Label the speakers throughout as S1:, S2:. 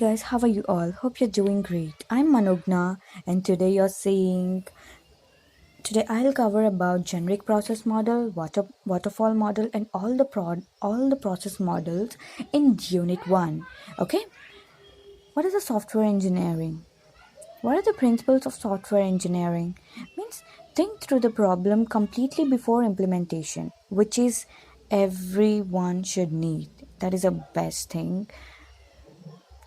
S1: guys, how are you all? Hope you're doing great. I'm Manogna, and today I'll cover about generic process model, waterfall model, and all the process models in unit 1. Okay? What is a software engineering? What are the principles of software engineering? Means think through the problem completely before implementation, which is everyone should need. That is the best thing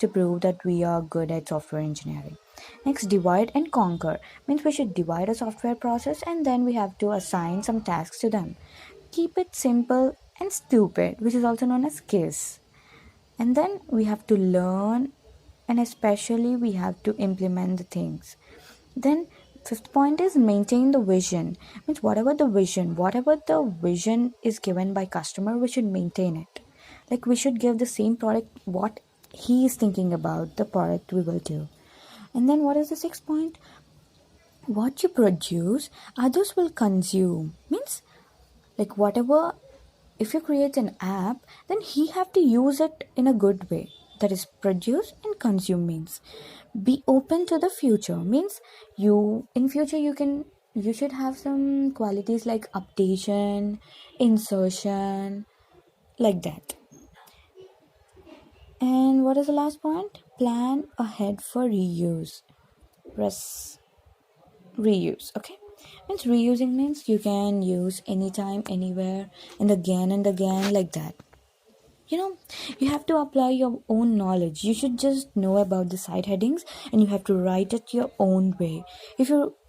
S1: to prove that we are good at software engineering. Next, divide and conquer means we should divide a software process and then we have to assign some tasks to them. Keep it simple and stupid, which is also known as KISS. And then we have to learn, and especially we have to implement the things. Then fifth point is maintain the vision. Means whatever the vision is given by customer, we should maintain it. Like we should give the same product what he is thinking about the product we will do. And then what is the sixth point? What you produce, others will consume. Means like whatever, if you create an app, then he have to use it in a good way. That is produce and consume means be open to the future. Means you in future you should have some qualities like updation, insertion, like that. And what is the last point? Plan ahead for reuse. Press reuse. Okay, means reusing means you can use anytime, anywhere, and again, like that. You have to apply your own knowledge. You should just know about the side headings and you have to write it your own way. If the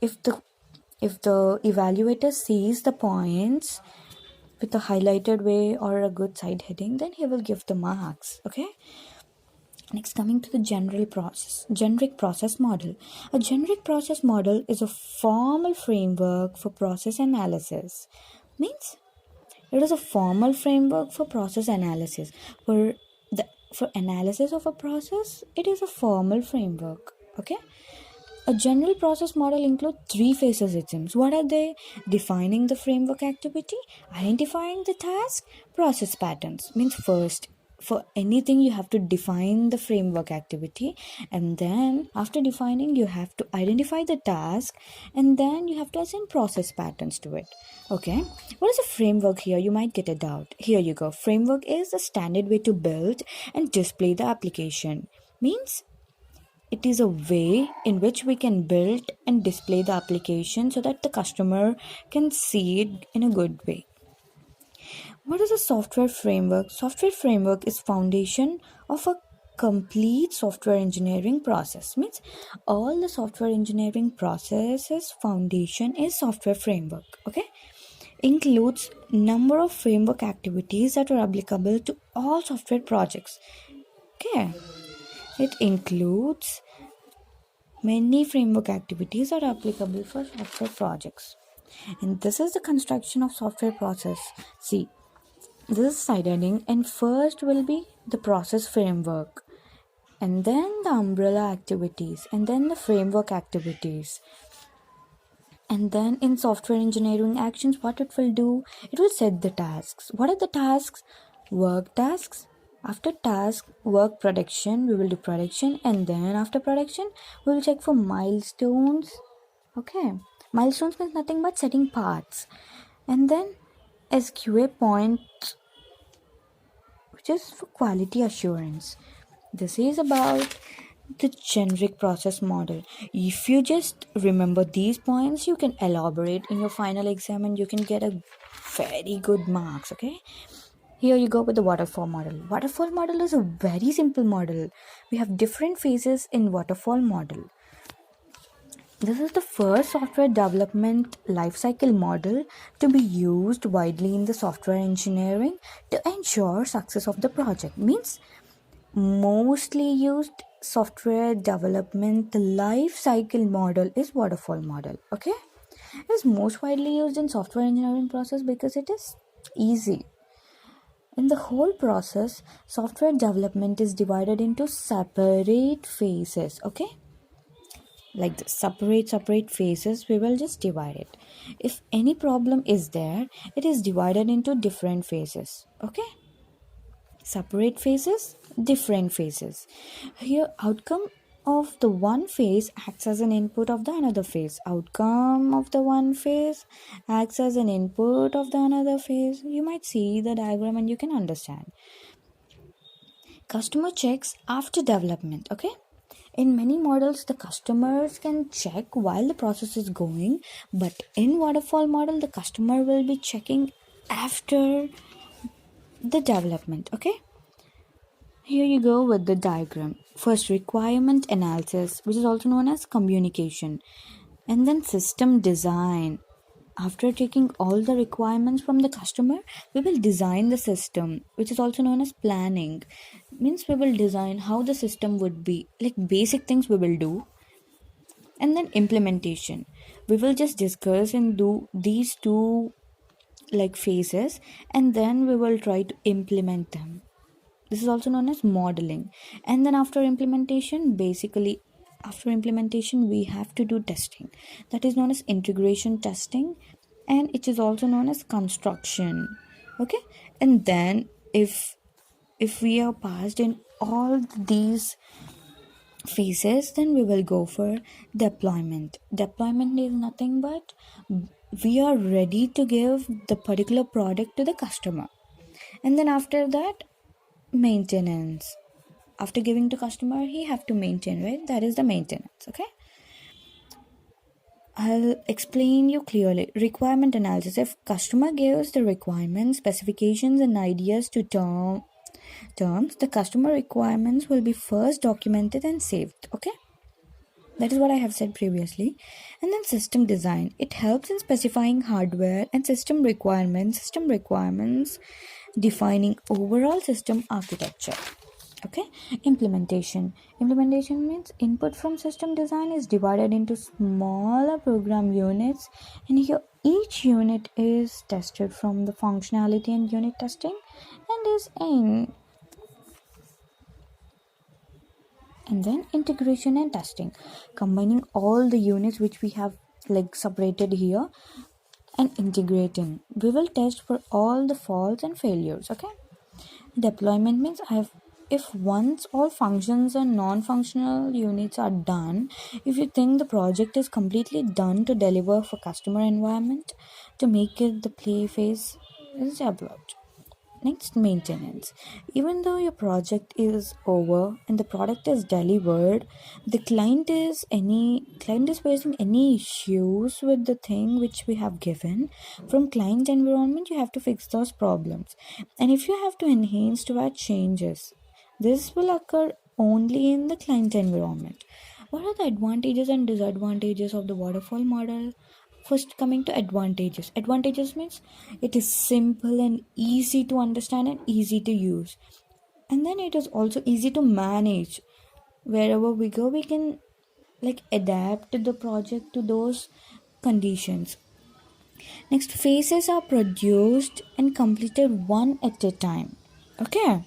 S1: evaluator sees the points with a highlighted way or a good side heading, then he will give the marks. Okay, next, coming to the generic process model. A generic process model is a formal framework for process analysis. Means it is a formal framework for process analysis. For analysis of a process, it is a formal framework. Okay. A general process model includes three phases, it seems. What are they? Defining the framework activity, identifying the task, process patterns. Means first, for anything you have to define the framework activity, and then after defining you have to identify the task, and then you have to assign process patterns to it. Okay, what is a framework here? You might get a doubt. Here you go. Framework is the standard way to build and display the application. Means it is a way in which we can build and display the application so that the customer can see it in a good way. What is a software framework? Software framework is foundation of a complete software engineering process. Means all the software engineering processes foundation is software framework. Okay, includes number of framework activities that are applicable to all software projects. Okay, it includes many framework activities that are applicable for software projects. And this is the construction of software process. See, this is side heading, and first will be the process framework, and then the umbrella activities, and then the framework activities. And then in software engineering actions, what it will do, it will set the tasks. What are the tasks? Work tasks. After task, work production, we will do production, and then after production, we will check for milestones. Okay, milestones means nothing but setting parts. And then SQA points, which is for quality assurance. This is about the generic process model. If you just remember these points, you can elaborate in your final exam and you can get a very good marks. Okay, here you go with the waterfall model. Waterfall model is a very simple model. We have different phases in waterfall model. This is the first software development lifecycle model to be used widely in the software engineering to ensure success of the project. Means mostly used software development life cycle model is waterfall model. Okay, it is most widely used in software engineering process because it is easy. In the whole process, software development is divided into separate phases. Okay, like the separate phases, we will just divide it. If any problem is there, it is divided into different phases. Okay, Separate phases, different phases. Here, outcome of the one phase acts as an input of the another phase. Outcome of the one phase acts as an input of the another phase. You might see the diagram and you can understand. Customer checks after development. Okay, in many models the customers can check while the process is going, but in waterfall model the customer will be checking after the development. Okay, here you go with the diagram. First, requirement analysis, which is also known as communication, and then system design. After taking all the requirements from the customer, we will design the system, which is also known as planning. Means we will design how the system would be, like basic things we will do, and then implementation. We will just discuss and do these two like phases, and then we will try to implement them. This is also known as modeling. And then after implementation we have to do testing, that is known as integration testing, and it is also known as construction. Okay, and then if we are passed in all these phases, then we will go for deployment is nothing but we are ready to give the particular product to the customer. And then after that, maintenance. After giving to customer, he have to maintain, right? That is the maintenance. Okay, I'll explain you clearly. Requirement analysis. If customer gives the requirements, specifications and ideas to terms, the customer requirements will be first documented and saved. Okay, that is what I have said previously. And then system design. It helps in specifying hardware and system requirements, defining overall system architecture. Okay, implementation means input from system design is divided into smaller program units, and here each unit is tested from the functionality and unit testing and is in. And then integration and testing, combining all the units which we have like separated here and integrating. We will test for all the faults and failures. Okay, deployment means if once all functions and non-functional units are done, if you think the project is completely done to deliver for customer environment, to make it the play phase is developed. Next, maintenance. Even though your project is over and the product is delivered, the client is facing any issues with the thing which we have given. From client environment, you have to fix those problems. And if you have to enhance to add changes, this will occur only in the client environment. What are the advantages and disadvantages of the waterfall model? First, coming to advantages. Advantages means it is simple and easy to understand and easy to use. And then it is also easy to manage. Wherever we go, we can like adapt the project to those conditions. Next, phases are produced and completed one at a time. Okay,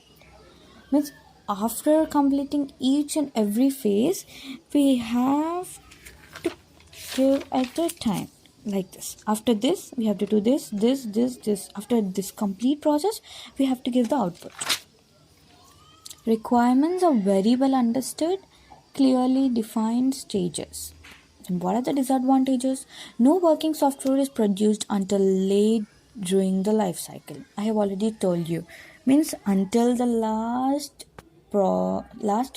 S1: means after completing each and every phase, we have to give at a time, like this. After this we have to do this. After this complete process, we have to give the output. Requirements are very well understood, clearly defined stages. And what are the disadvantages? No working software is produced until late during the life cycle. I have already told you. Means until the last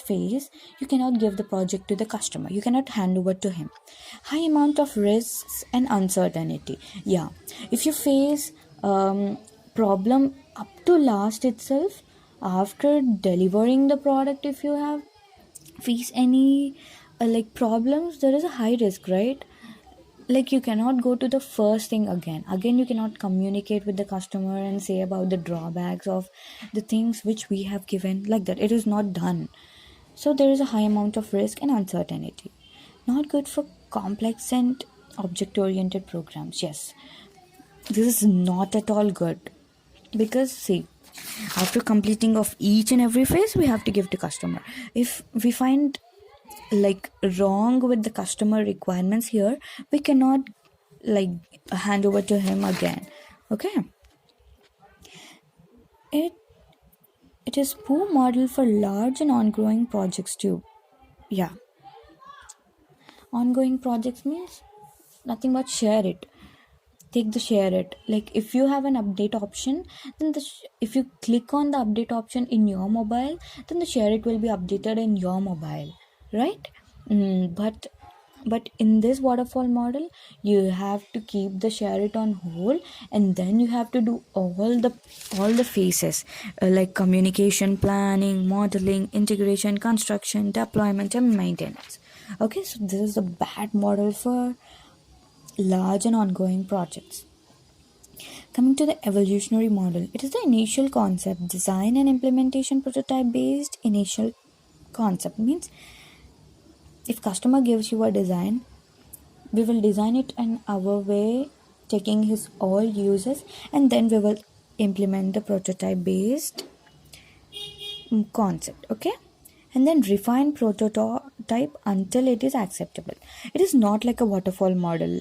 S1: phase, you cannot give the project to the customer. You cannot hand over to him. High amount of risks and uncertainty. Yeah, if you face problem up to last itself, after delivering the product, if you have face any like problems, there is a high risk, right? Like you cannot go to the first thing again you cannot communicate with the customer and say about the drawbacks of the things which we have given, like that it is not done. So there is a high amount of risk and uncertainty. Not good for complex and object oriented programs. Yes, this is not at all good, because see, after completing of each and every phase, we have to give to customer. If we find like wrong with the customer requirements here, we cannot like hand over to him again. Okay, it It is poor model for large and ongoing projects too. Yeah, ongoing projects means nothing but share it. Take the share it. Like if you have an update option, then if you click on the update option in your mobile, then the share it will be updated in your mobile, right? But in this waterfall model, you have to keep the share it on hold, and then you have to do all the phases, like communication, planning, modeling, integration, construction, deployment, and maintenance. Okay, so this is a bad model for large and ongoing projects. Coming to the evolutionary model, it is the initial concept, design and implementation prototype based initial concept. Means if customer gives you a design, we will design it in our way, taking his all uses, and then we will implement the prototype based concept. Okay, and then refine prototype until it is acceptable. It is not like a waterfall model.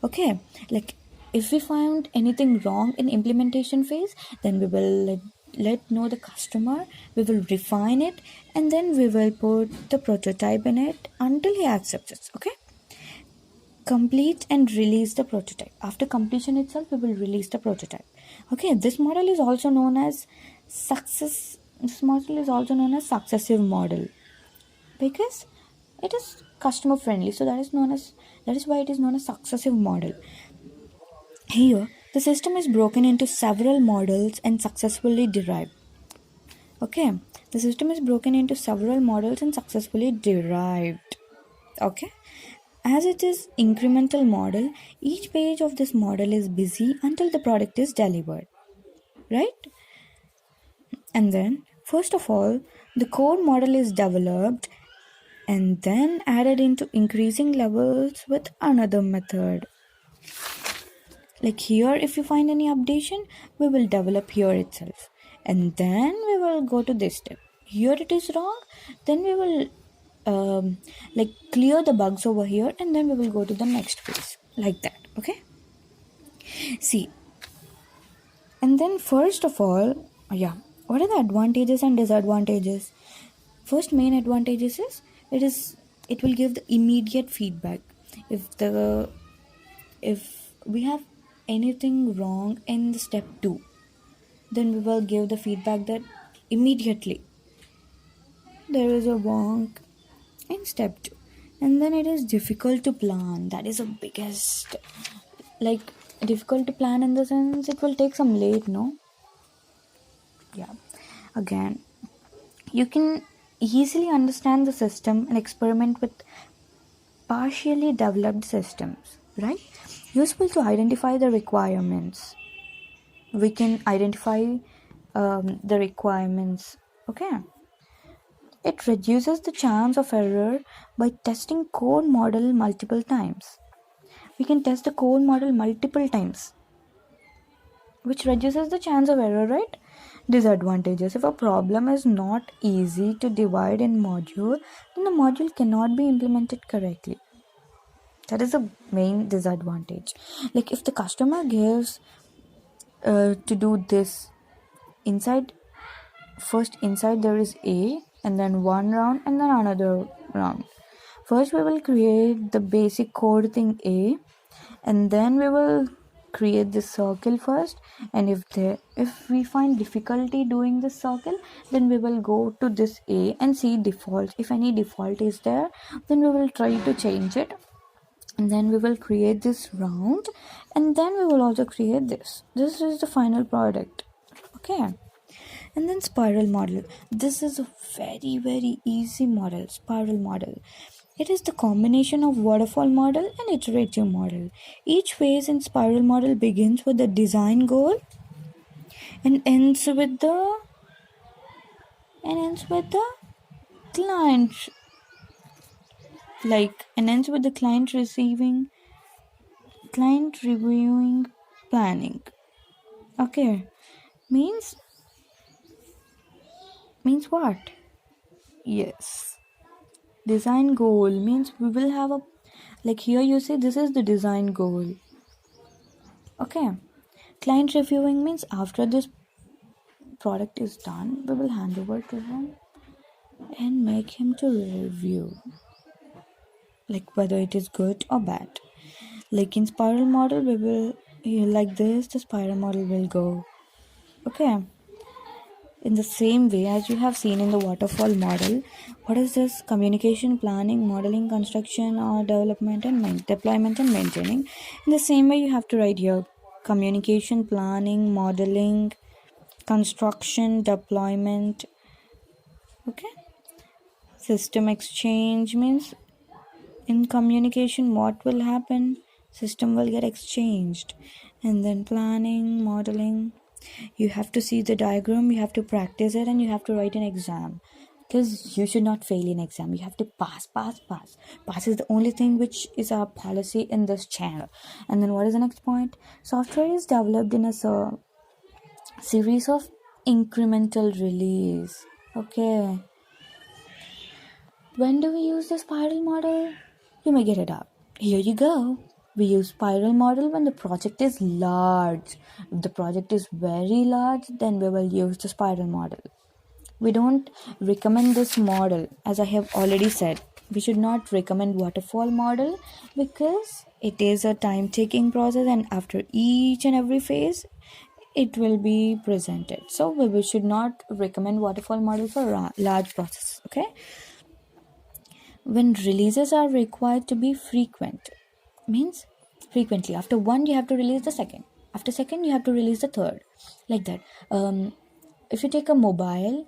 S1: Okay, like if we find anything wrong in implementation phase, then we will let know the customer, we will refine it, and then we will put the prototype in it until he accepts it. Okay, complete and release the prototype. After completion itself, we will release the prototype. Okay, this model is also known as successive model, because it is customer friendly, so that is why it is known as successive model. Here, the system is broken into several models and successfully derived. Okay, the system is broken into several models and successfully derived. Okay, as it is incremental model, each page of this model is busy until the product is delivered. Right? And then, first of all, the core model is developed and then added into increasing levels with another method. Like here, if you find any updation, we will develop here itself, and then we will go to this step. Here it is wrong, then we will like clear the bugs over here, and then we will go to the next phase, like that. Okay, see, and then first of all, yeah, what are the advantages and disadvantages? First main advantages is it will give the immediate feedback. If the if we have anything wrong in the step 2, then we will give the feedback that immediately there is a wrong in step 2. And then it is difficult to plan. That is the biggest, like, difficult to plan in the sense it will take some late, no? Yeah, again, you can easily understand the system and experiment with partially developed systems, right? Useful to identify the requirements. We can identify the requirements. Okay, it reduces the chance of error by testing code model multiple times. We can test the code model multiple times, which reduces the chance of error, right? Disadvantages: if a problem is not easy to divide in module, then the module cannot be implemented correctly. That is the main disadvantage. Like if the customer gives to do this inside, first inside there is A, and then one round and then another round. First we will create the basic code thing A, and then we will create this circle first, and if we find difficulty doing this circle, then we will go to this A and see default. If any default is there, then we will try to change it, and then we will create this round, and then we will also create this is the final product. Okay, and then spiral model. This is a very easy model. Spiral model, it is the combination of waterfall model and iterative model. Each phase in spiral model begins with the design goal and ends with the client, client reviewing planning. Okay, means what? Yes, design goal means we will have a, like here you see this is the design goal. Okay, client reviewing means after this product is done, we will hand over to him and make him to review, like whether it is good or bad. Like in spiral model, we will like this, the spiral model will go. Okay. In the same way as you have seen in the waterfall model, what is this? Communication, planning, modeling, construction, or development and deployment and maintaining. In the same way, you have to write here communication, planning, modeling, construction, deployment. Okay. System exchange means in communication, what will happen? System will get exchanged. And then planning, modeling, you have to see the diagram, you have to practice it, and you have to write an exam, because you should not fail in exam. You have to pass is the only thing which is our policy in this channel. And then what is the next point? Software is developed in a series of incremental release. Okay, when do we use the spiral model? You may get it up. Here you go. We use spiral model when the project is large. If the project is very large, then we will use the spiral model. We don't recommend this model, as I have already said. We should not recommend waterfall model because it is a time-taking process, and after each and every phase, it will be presented. So we should not recommend waterfall model for large processes. Okay. When releases are required to be frequent, means frequently, after one you have to release the second, after second you have to release the third, like that. If you take a mobile,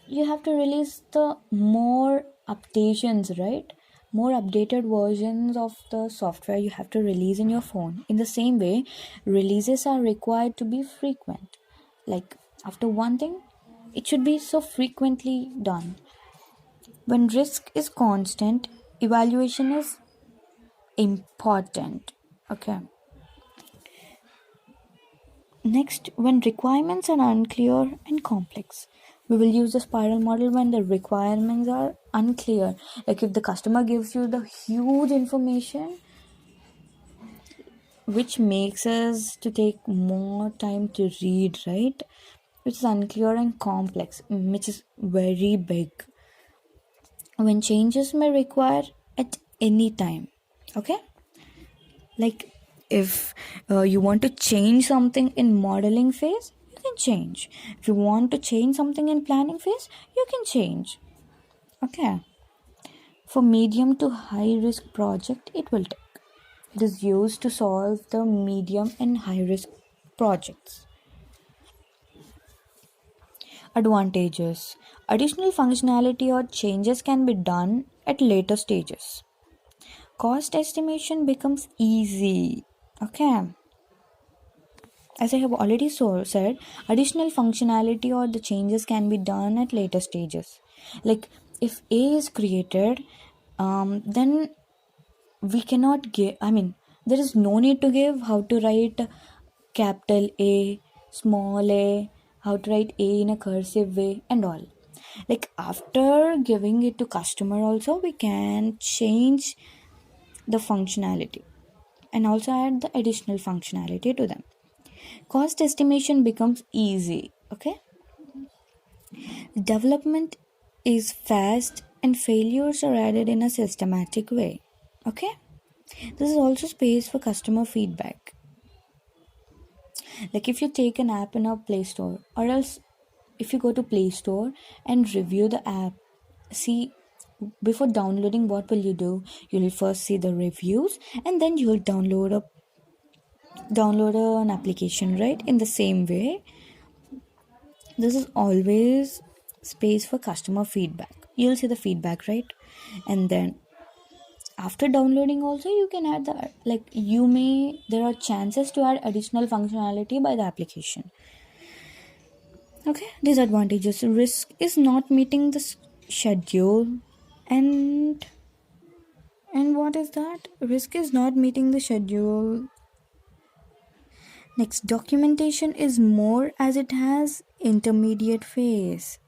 S1: you have to release the more updations, right? More updated versions of the software you have to release in your phone. In the same way, releases are required to be frequent, like after one thing it should be so frequently done. When risk is constant, evaluation is important. Okay. Next, when requirements are unclear and complex, we will use the spiral model when the requirements are unclear. Like if the customer gives you the huge information, which makes us to take more time to read, right? Which is unclear and complex, which is very big. When changes may require at any time. Okay. Like if you want to change something in modeling phase, you can change. If you want to change something in planning phase, you can change. Okay. For medium to high risk project, it will take. It is used to solve the medium and high risk projects. Advantages: additional functionality or changes can be done at later stages. Cost estimation becomes easy. Okay. As I have already said, additional functionality or the changes can be done at later stages. Like if A is created, then we cannot give, there is no need to give how to write capital A, small a, how to write A in a cursive way and all. Like after giving it to customer also, we can change the functionality and also add the additional functionality to them. Cost estimation becomes easy. Okay. Development is fast and failures are added in a systematic way. Okay. This is also space for customer feedback. Like if you take an app in a Play Store, or else if you go to Play Store and review the app, see, before downloading, what will you do? You'll first see the reviews and then you'll download an application, right? In the same way, this is always space for customer feedback. You'll see the feedback, right? And then after downloading also, you can add there are chances to add additional functionality by the application. Okay. Disadvantages: risk is not meeting the schedule. And what is that? Risk is not meeting the schedule. Next, documentation is more as it has intermediate phase.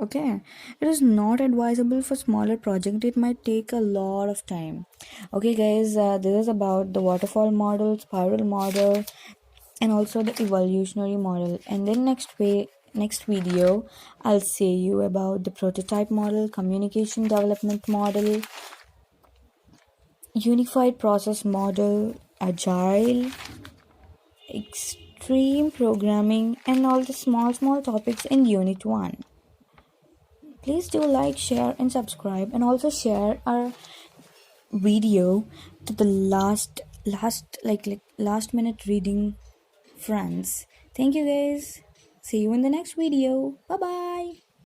S1: Okay. It is not advisable for smaller project. It might take a lot of time. Okay guys, this is about the waterfall model, spiral model, and also the evolutionary model. And then next video I'll say you about the prototype model, communication development model, unified process model, agile, extreme programming, and all the small topics in unit 1. Please do like, share, and subscribe, and also share our video to the last minute reading friends. Thank you guys. See you in the next video. Bye bye.